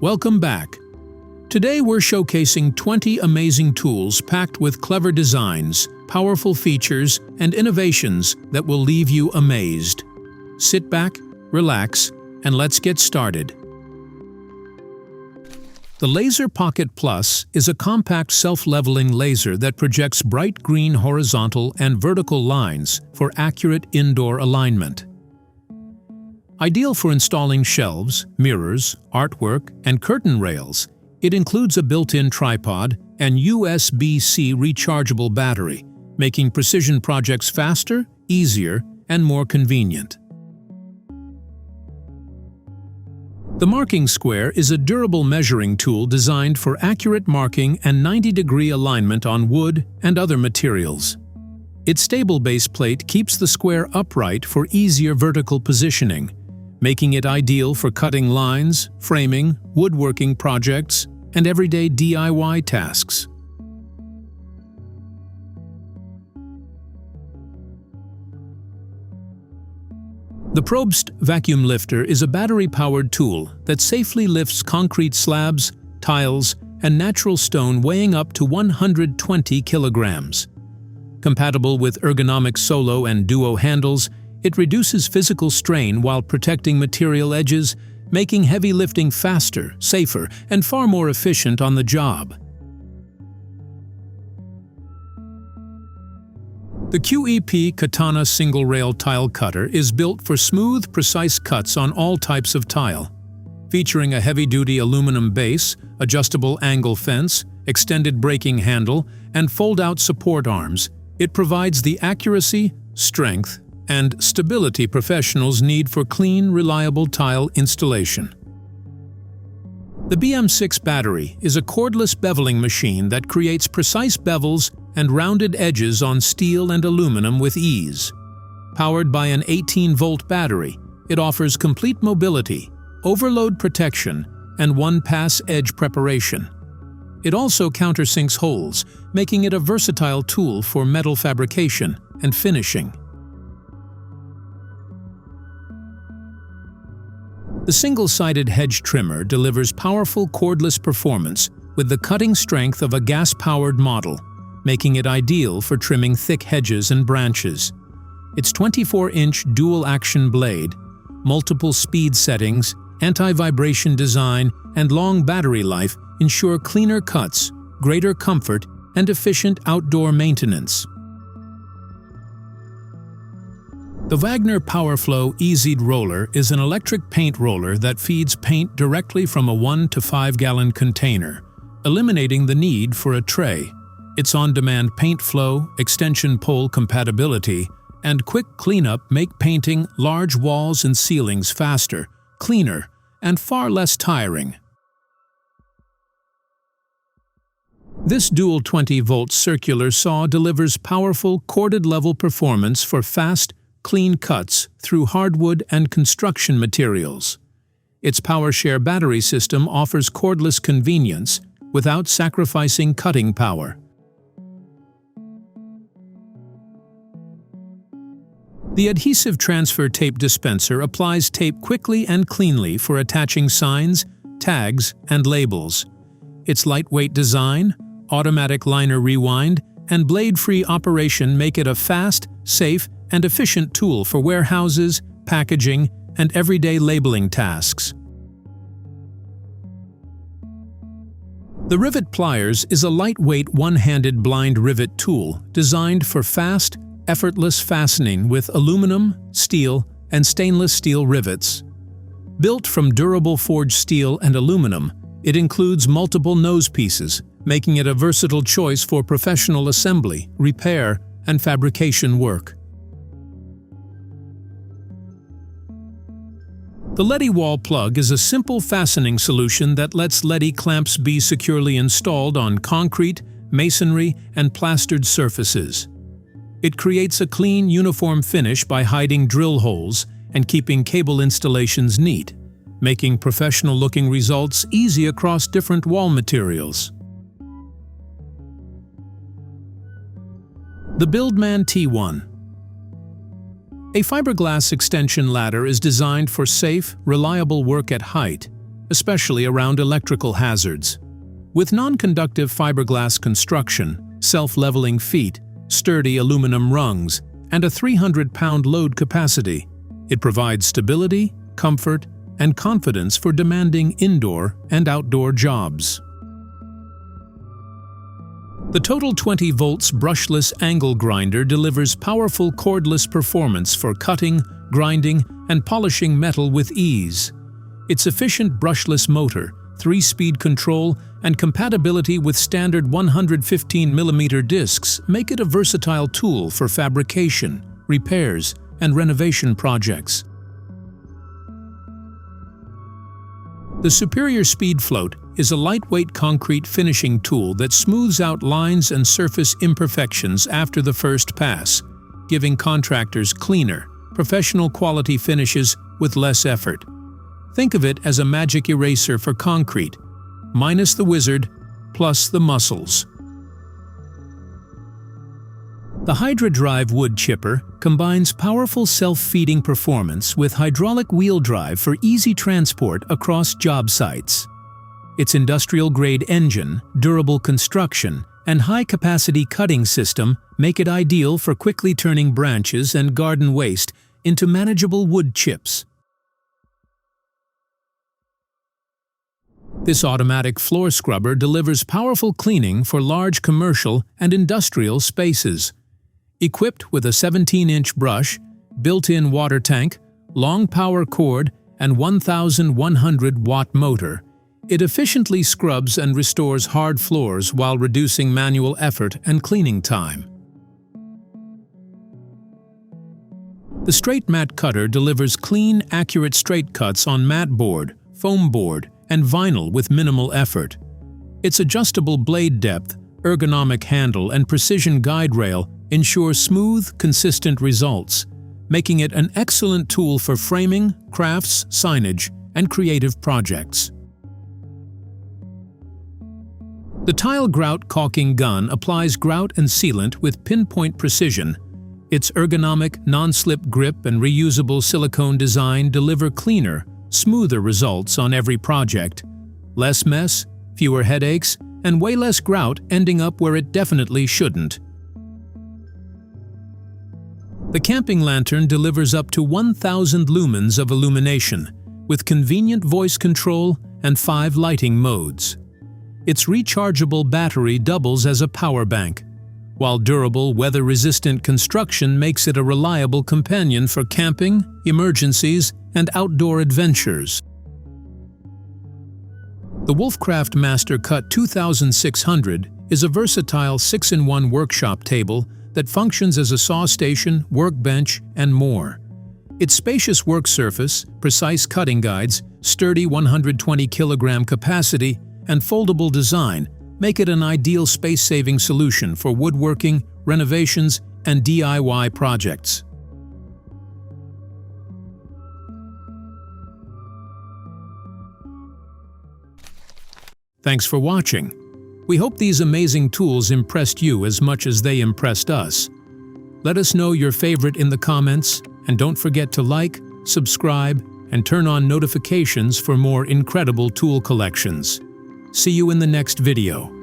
Welcome back. Today we're showcasing 20 amazing tools packed with clever designs, powerful features, and innovations that will leave you amazed. Sit back, relax, and let's get started. The Laser Pocket Plus is a compact self-leveling laser that projects bright green horizontal and vertical lines for accurate indoor alignment. Ideal for installing shelves, mirrors, artwork, and curtain rails, it includes a built-in tripod and USB-C rechargeable battery, making precision projects faster, easier, and more convenient. The marking square is a durable measuring tool designed for accurate marking and 90-degree alignment on wood and other materials. Its stable base plate keeps the square upright for easier vertical positioning, making it ideal for cutting lines, framing, woodworking projects, and everyday DIY tasks. The Probst vacuum lifter is a battery-powered tool that safely lifts concrete slabs, tiles, and natural stone weighing up to 120 kilograms. Compatible with ergonomic solo and duo handles, it reduces physical strain while protecting material edges, making heavy lifting faster, safer, and far more efficient on the job. The QEP KATANA single-rail tile cutter is built for smooth, precise cuts on all types of tile. Featuring a heavy-duty aluminum base, adjustable angle fence, extended braking handle, and fold-out support arms, it provides the accuracy, strength, and stability professionals need for clean, reliable tile installation. The BM6 battery is a cordless beveling machine that creates precise bevels and rounded edges on steel and aluminum with ease. Powered by an 18-volt battery, it offers complete mobility, overload protection, and one-pass edge preparation. It also countersinks holes, making it a versatile tool for metal fabrication and finishing. The single-sided Hedge trimmer delivers powerful cordless performance with the cutting strength of a gas-powered model, making it ideal for trimming thick hedges and branches. Its 24-inch dual-action blade, multiple speed settings, anti-vibration design, and long battery life ensure cleaner cuts, greater comfort, and efficient outdoor maintenance. The Wagner PowerFlow EZ Roller is an electric paint roller that feeds paint directly from a 1 to 5 gallon container, eliminating the need for a tray. Its on-demand paint flow, extension pole compatibility, and quick cleanup make painting large walls and ceilings faster, cleaner, and far less tiring. This dual 20-volt circular saw delivers powerful corded-level performance for fast, clean cuts through hardwood and construction materials. Its PowerShare battery system offers cordless convenience without sacrificing cutting power. The Adhesive Transfer Tape Dispenser applies tape quickly and cleanly for attaching signs, tags, and labels. Its lightweight design, automatic liner rewind, and blade-free operation make it a fast, safe, and efficient tool for warehouses, packaging, and everyday labeling tasks. The Rivet Pliers is a lightweight one-handed blind rivet tool designed for fast, effortless fastening with aluminum, steel, and stainless steel rivets. Built from durable forged steel and aluminum, it includes multiple nose pieces, making it a versatile choice for professional assembly, repair, and fabrication work. The Leady Wall Plug is a simple fastening solution that lets Leady clamps be securely installed on concrete, masonry, and plastered surfaces. It creates a clean, uniform finish by hiding drill holes and keeping cable installations neat, making professional-looking results easy across different wall materials. The BuildMan T1. A fiberglass extension ladder is designed for safe, reliable work at height, especially around electrical hazards. With non-conductive fiberglass construction, self-leveling feet, sturdy aluminum rungs, and a 300-pound load capacity, it provides stability, comfort, and confidence for demanding indoor and outdoor jobs. The Total 20 volts brushless angle grinder delivers powerful cordless performance for cutting, grinding, and polishing metal with ease. Its efficient brushless motor, 3-speed control, and compatibility with standard 115mm discs make it a versatile tool for fabrication, repairs, and renovation projects. The Superior Speed Float is a lightweight concrete finishing tool that smooths out lines and surface imperfections after the first pass, giving contractors cleaner, professional quality finishes with less effort. Think of it as a magic eraser for concrete, minus the wizard, plus the muscles. The Hydra Drive wood chipper combines powerful self-feeding performance with hydraulic wheel drive for easy transport across job sites. Its industrial-grade engine, durable construction, and high-capacity cutting system make it ideal for quickly turning branches and garden waste into manageable wood chips. This automatic floor scrubber delivers powerful cleaning for large commercial and industrial spaces. Equipped with a 17-inch brush, built-in water tank, long power cord, and 1,100-watt motor, it efficiently scrubs and restores hard floors while reducing manual effort and cleaning time. The Straight Mat Cutter delivers clean, accurate straight cuts on mat board, foam board, and vinyl with minimal effort. Its adjustable blade depth, ergonomic handle, and precision guide rail ensure smooth, consistent results, making it an excellent tool for framing, crafts, signage, and creative projects. The Tile Grout Caulking Gun applies grout and sealant with pinpoint precision. Its ergonomic, non-slip grip and reusable silicone design deliver cleaner, smoother results on every project. Less mess, fewer headaches, and way less grout ending up where it definitely shouldn't. The Camping Lantern delivers up to 1,000 lumens of illumination, with convenient voice control and 5 lighting modes. Its rechargeable battery doubles as a power bank, while durable, weather-resistant construction makes it a reliable companion for camping, emergencies, and outdoor adventures. The Wolfcraft Master Cut 2600 is a versatile 6-in-1 workshop table that functions as a saw station, workbench, and more. Its spacious work surface, precise cutting guides, sturdy 120-kilogram capacity, and foldable design make it an ideal space-saving solution for woodworking, renovations, and DIY projects. Thanks for watching. We hope these amazing tools impressed you as much as they impressed us. Let us know your favorite in the comments, and don't forget to like, subscribe, and turn on notifications for more incredible tool collections. See you in the next video.